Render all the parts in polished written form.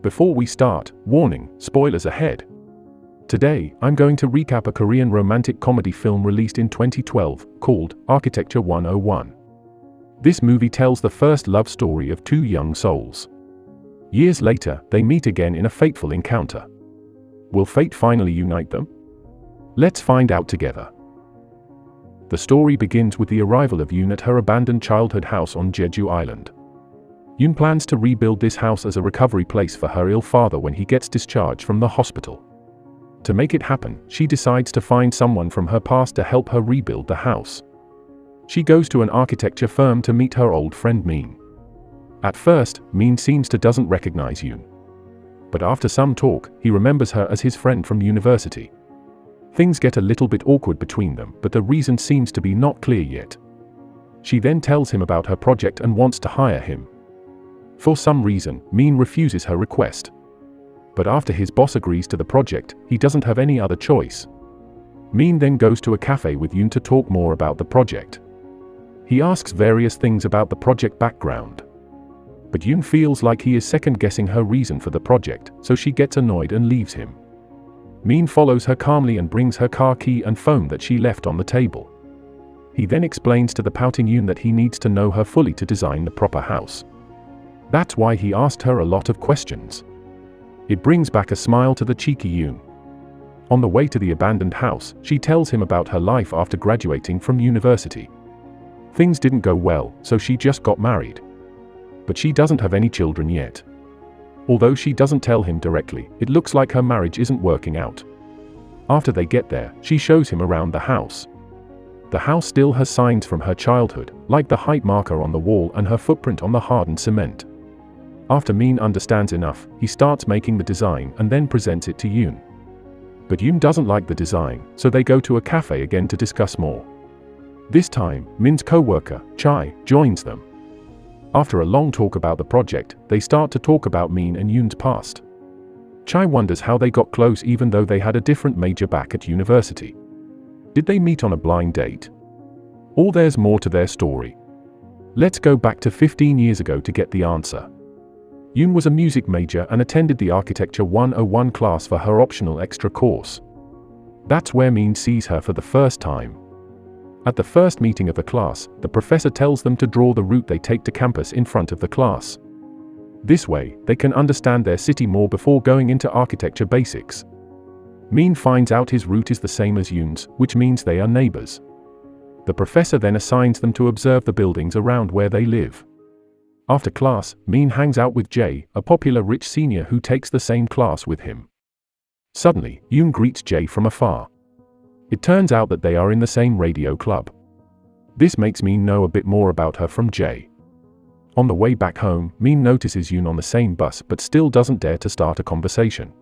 Before we start, warning, spoilers ahead. Today, I'm going to recap a Korean romantic comedy film released in 2012, called Architecture 101. This movie tells the first love story of two young souls. Years later, they meet again in a fateful encounter. Will fate finally unite them? Let's find out together. The story begins with the arrival of Yoon at her abandoned childhood house on Jeju Island. Yoon plans to rebuild this house as a recovery place for her ill father when he gets discharged from the hospital. To make it happen, she decides to find someone from her past to help her rebuild the house. She goes to an architecture firm to meet her old friend Min. At first, Min seems to doesn't recognize Yoon. But after some talk, he remembers her as his friend from university. Things get a little bit awkward between them, but the reason seems to be not clear yet. She then tells him about her project and wants to hire him. For some reason, Min refuses her request. But after his boss agrees to the project, he doesn't have any other choice. Min then goes to a cafe with Yoon to talk more about the project. He asks various things about the project background. But Yoon feels like he is second-guessing her reason for the project, so she gets annoyed and leaves him. Min follows her calmly and brings her car key and phone that she left on the table. He then explains to the pouting Yoon that he needs to know her fully to design the proper house. That's why he asked her a lot of questions. It brings back a smile to the cheeky Yoon. On the way to the abandoned house, she tells him about her life after graduating from university. Things didn't go well, so she just got married. But she doesn't have any children yet. Although she doesn't tell him directly, it looks like her marriage isn't working out. After they get there, she shows him around the house. The house still has signs from her childhood, like the height marker on the wall and her footprint on the hardened cement. After Min understands enough, he starts making the design and then presents it to Yoon. But Yoon doesn't like the design, so they go to a cafe again to discuss more. This time, Min's co-worker, Chai, joins them. After a long talk about the project, they start to talk about Min and Yoon's past. Chai wonders how they got close even though they had a different major back at university. Did they meet on a blind date? Or there's more to their story? Let's go back to 15 years ago to get the answer. Yoon was a music major and attended the Architecture 101 class for her optional extra course. That's where Min sees her for the first time. At the first meeting of the class, the professor tells them to draw the route they take to campus in front of the class. This way, they can understand their city more before going into architecture basics. Min finds out his route is the same as Yoon's, which means they are neighbors. The professor then assigns them to observe the buildings around where they live. After class, Min hangs out with Jae, a popular rich senior who takes the same class with him. Suddenly, Yoon greets Jae from afar. It turns out that they are in the same radio club. This makes Min know a bit more about her from Jae. On the way back home, Min notices Yoon on the same bus but still doesn't dare to start a conversation.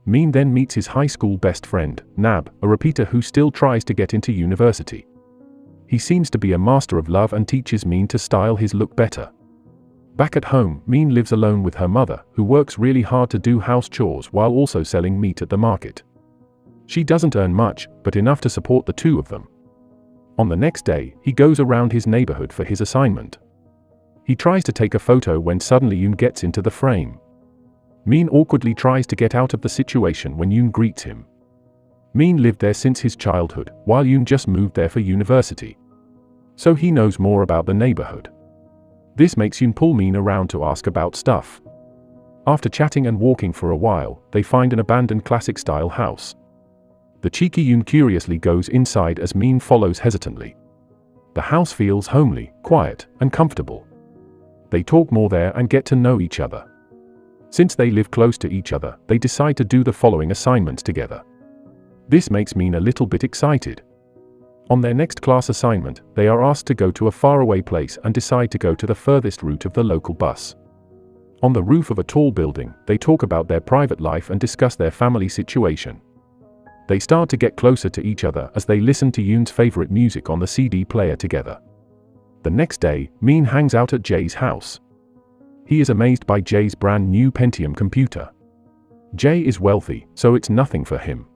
Min then meets his high school best friend, Nab, a repeater who still tries to get into university. He seems to be a master of love and teaches Min to style his look better. Back at home, Min lives alone with her mother, who works really hard to do house chores while also selling meat at the market. She doesn't earn much, but enough to support the two of them. On the next day, he goes around his neighborhood for his assignment. He tries to take a photo when suddenly Yoon gets into the frame. Min awkwardly tries to get out of the situation when Yoon greets him. Min lived there since his childhood, while Yoon just moved there for university. So he knows more about the neighborhood. This makes Yoon pull Min around to ask about stuff. After chatting and walking for a while, they find an abandoned classic-style house. The cheeky Yoon curiously goes inside as Min follows hesitantly. The house feels homely, quiet, and comfortable. They talk more there and get to know each other. Since they live close to each other, they decide to do the following assignments together. This makes Min a little bit excited. On their next class assignment, they are asked to go to a faraway place and decide to go to the furthest route of the local bus. On the roof of a tall building, they talk about their private life and discuss their family situation. They start to get closer to each other as they listen to Yoon's favorite music on the CD player together. The next day, Min hangs out at Jae's house. He is amazed by Jae's brand new Pentium computer. Jae is wealthy, so it's nothing for him.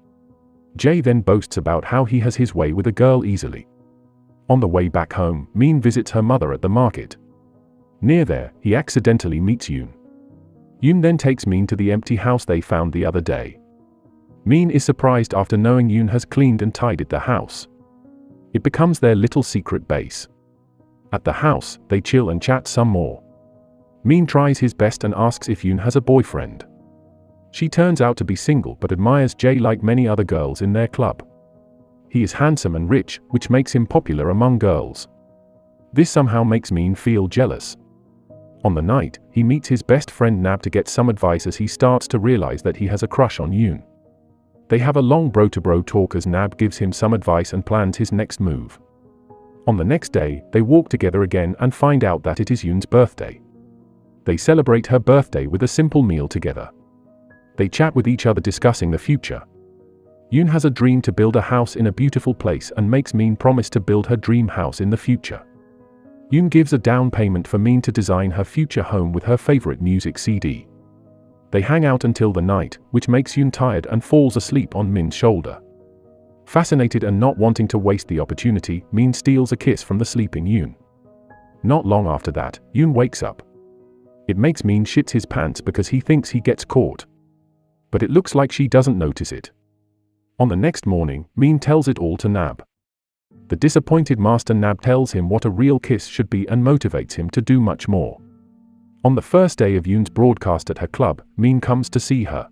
Jae then boasts about how he has his way with a girl easily. On the way back home, Min visits her mother at the market. Near there, he accidentally meets Yoon. Yoon then takes Min to the empty house they found the other day. Min is surprised after knowing Yoon has cleaned and tidied the house. It becomes their little secret base. At the house, they chill and chat some more. Min tries his best and asks if Yoon has a boyfriend. She turns out to be single but admires Jae like many other girls in their club. He is handsome and rich, which makes him popular among girls. This somehow makes Min feel jealous. On the night, he meets his best friend Nab to get some advice as he starts to realize that he has a crush on Yoon. They have a long bro-to-bro talk as Nab gives him some advice and plans his next move. On the next day, they walk together again and find out that it is Yoon's birthday. They celebrate her birthday with a simple meal together. They chat with each other discussing the future. Yoon has a dream to build a house in a beautiful place and makes Min promise to build her dream house in the future. Yoon gives a down payment for Min to design her future home with her favorite music CD. They hang out until the night, which makes Yoon tired and falls asleep on Min's shoulder. Fascinated and not wanting to waste the opportunity, Min steals a kiss from the sleeping Yoon. Not long after that, Yoon wakes up. It makes Min shits his pants because he thinks he gets caught. But it looks like she doesn't notice it. On the next morning, Min tells it all to Nab. The disappointed master Nab tells him what a real kiss should be and motivates him to do much more. On the first day of Yoon's broadcast at her club, Min comes to see her.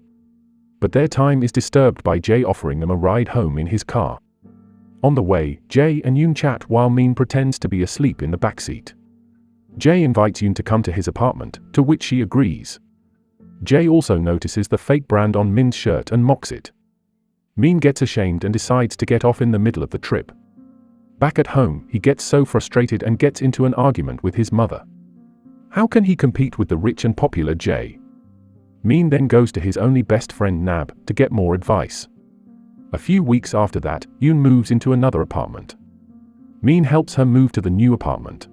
But their time is disturbed by Jae offering them a ride home in his car. On the way, Jae and Yoon chat while Min pretends to be asleep in the backseat. Jae invites Yoon to come to his apartment, to which she agrees. Jae also notices the fake brand on Min's shirt and mocks it. Min gets ashamed and decides to get off in the middle of the trip. Back at home, he gets so frustrated and gets into an argument with his mother. How can he compete with the rich and popular Jae? Min then goes to his only best friend Nab to get more advice. A few weeks after that, Yoon moves into another apartment. Min helps her move to the new apartment.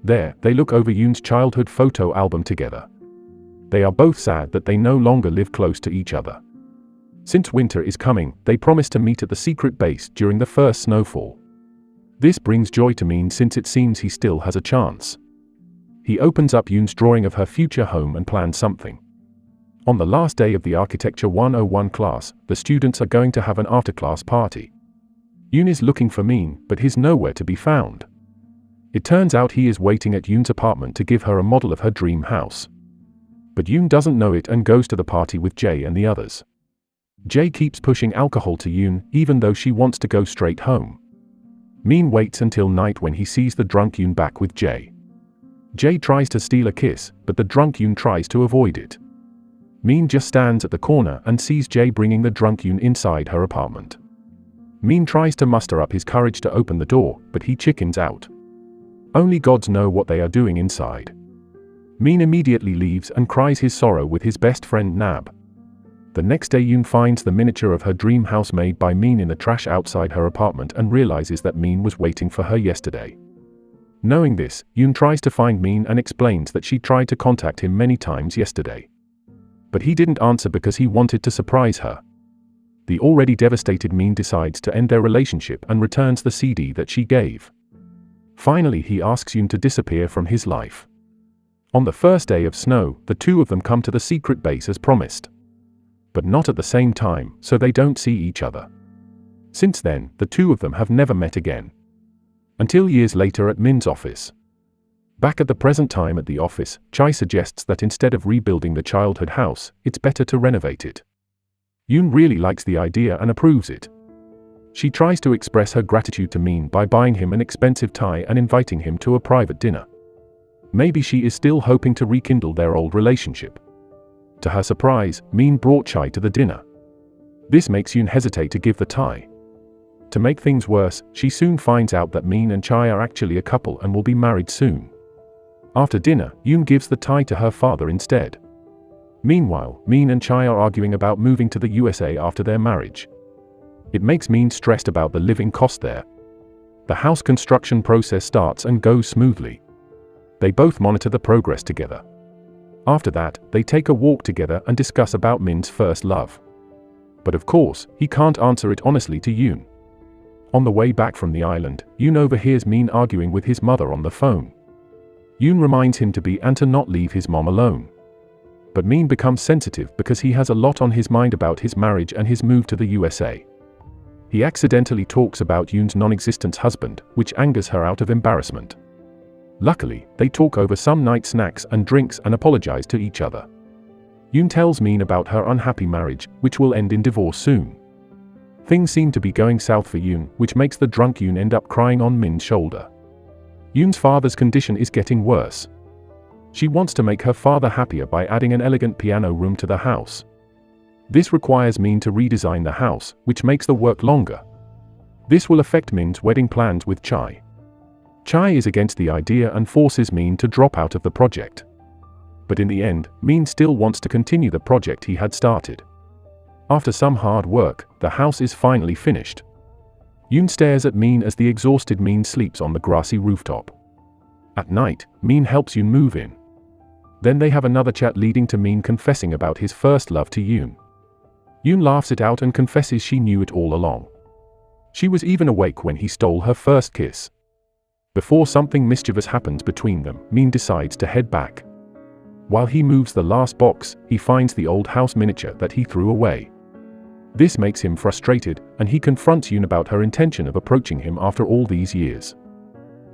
There, they look over Yoon's childhood photo album together. They are both sad that they no longer live close to each other. Since winter is coming, they promise to meet at the secret base during the first snowfall. This brings joy to Min since it seems he still has a chance. He opens up Yoon's drawing of her future home and plans something. On the last day of the Architecture 101 class, the students are going to have an after-class party. Yoon is looking for Min, but he's nowhere to be found. It turns out he is waiting at Yoon's apartment to give her a model of her dream house. But Yoon doesn't know it and goes to the party with Jae and the others. Jae keeps pushing alcohol to Yoon, even though she wants to go straight home. Min waits until night when he sees the drunk Yoon back with Jae. Jae tries to steal a kiss, but the drunk Yoon tries to avoid it. Min just stands at the corner and sees Jae bringing the drunk Yoon inside her apartment. Min tries to muster up his courage to open the door, but he chickens out. Only gods know what they are doing inside. Min immediately leaves and cries his sorrow with his best friend Nab. The next day Yoon finds the miniature of her dream house made by Min in the trash outside her apartment and realizes that Min was waiting for her yesterday. Knowing this, Yoon tries to find Min and explains that she tried to contact him many times yesterday. But he didn't answer because he wanted to surprise her. The already devastated Min decides to end their relationship and returns the CD that she gave. Finally, he asks Yoon to disappear from his life. On the first day of snow, the two of them come to the secret base as promised. But not at the same time, so they don't see each other. Since then, the two of them have never met again. Until years later at Min's office. Back at the present time at the office, Chai suggests that instead of rebuilding the childhood house, it's better to renovate it. Yoon really likes the idea and approves it. She tries to express her gratitude to Min by buying him an expensive tie and inviting him to a private dinner. Maybe she is still hoping to rekindle their old relationship. To her surprise, Min brought Chai to the dinner. This makes Yoon hesitate to give the tie. To make things worse, she soon finds out that Min and Chai are actually a couple and will be married soon. After dinner, Yoon gives the tie to her father instead. Meanwhile, Min and Chai are arguing about moving to the USA after their marriage. It makes Min stressed about the living cost there. The house construction process starts and goes smoothly. They both monitor the progress together. After that, they take a walk together and discuss about Min's first love. But of course, he can't answer it honestly to Yoon. On the way back from the island, Yoon overhears Min arguing with his mother on the phone. Yoon reminds him to be and to not leave his mom alone. But Min becomes sensitive because he has a lot on his mind about his marriage and his move to the USA. He accidentally talks about Yoon's non-existent husband, which angers her out of embarrassment. Luckily, they talk over some night snacks and drinks and apologize to each other. Yoon tells Min about her unhappy marriage, which will end in divorce soon. Things seem to be going south for Yoon, which makes the drunk Yoon end up crying on Min's shoulder. Yoon's father's condition is getting worse. She wants to make her father happier by adding an elegant piano room to the house. This requires Min to redesign the house, which makes the work longer. This will affect Min's wedding plans with Chai. Chai is against the idea and forces Min to drop out of the project. But in the end, Min still wants to continue the project he had started. After some hard work, the house is finally finished. Yoon stares at Min as the exhausted Min sleeps on the grassy rooftop. At night, Min helps Yoon move in. Then they have another chat leading to Min confessing about his first love to Yoon. Yoon laughs it out and confesses she knew it all along. She was even awake when he stole her first kiss. Before something mischievous happens between them, Min decides to head back. While he moves the last box, he finds the old house miniature that he threw away. This makes him frustrated, and he confronts Yoon about her intention of approaching him after all these years.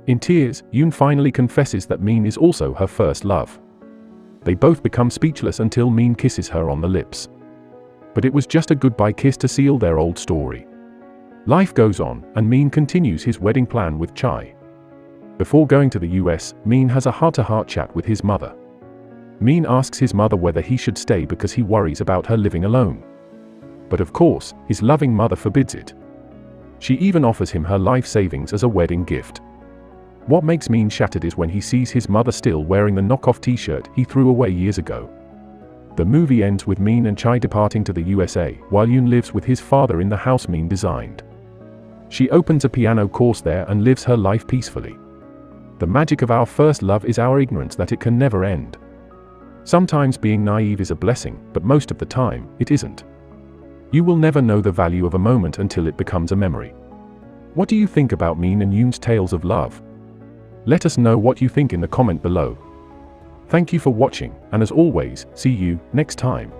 In tears, Yoon finally confesses that Min is also her first love. They both become speechless until Min kisses her on the lips. But it was just a goodbye kiss to seal their old story. Life goes on, and Min continues his wedding plan with Chai. Before going to the US, Min has a heart-to-heart chat with his mother. Min asks his mother whether he should stay because he worries about her living alone. But of course, his loving mother forbids it. She even offers him her life savings as a wedding gift. What makes Min shattered is when he sees his mother still wearing the knockoff t-shirt he threw away years ago. The movie ends with Min and Chai departing to the USA, while Yoon lives with his father in the house Min designed. She opens a piano course there and lives her life peacefully. The magic of our first love is our ignorance that it can never end. Sometimes being naive is a blessing, but most of the time, it isn't. You will never know the value of a moment until it becomes a memory. What do you think about Min and Yoon's tales of love? Let us know what you think in the comment below. Thank you for watching, and as always, see you next time.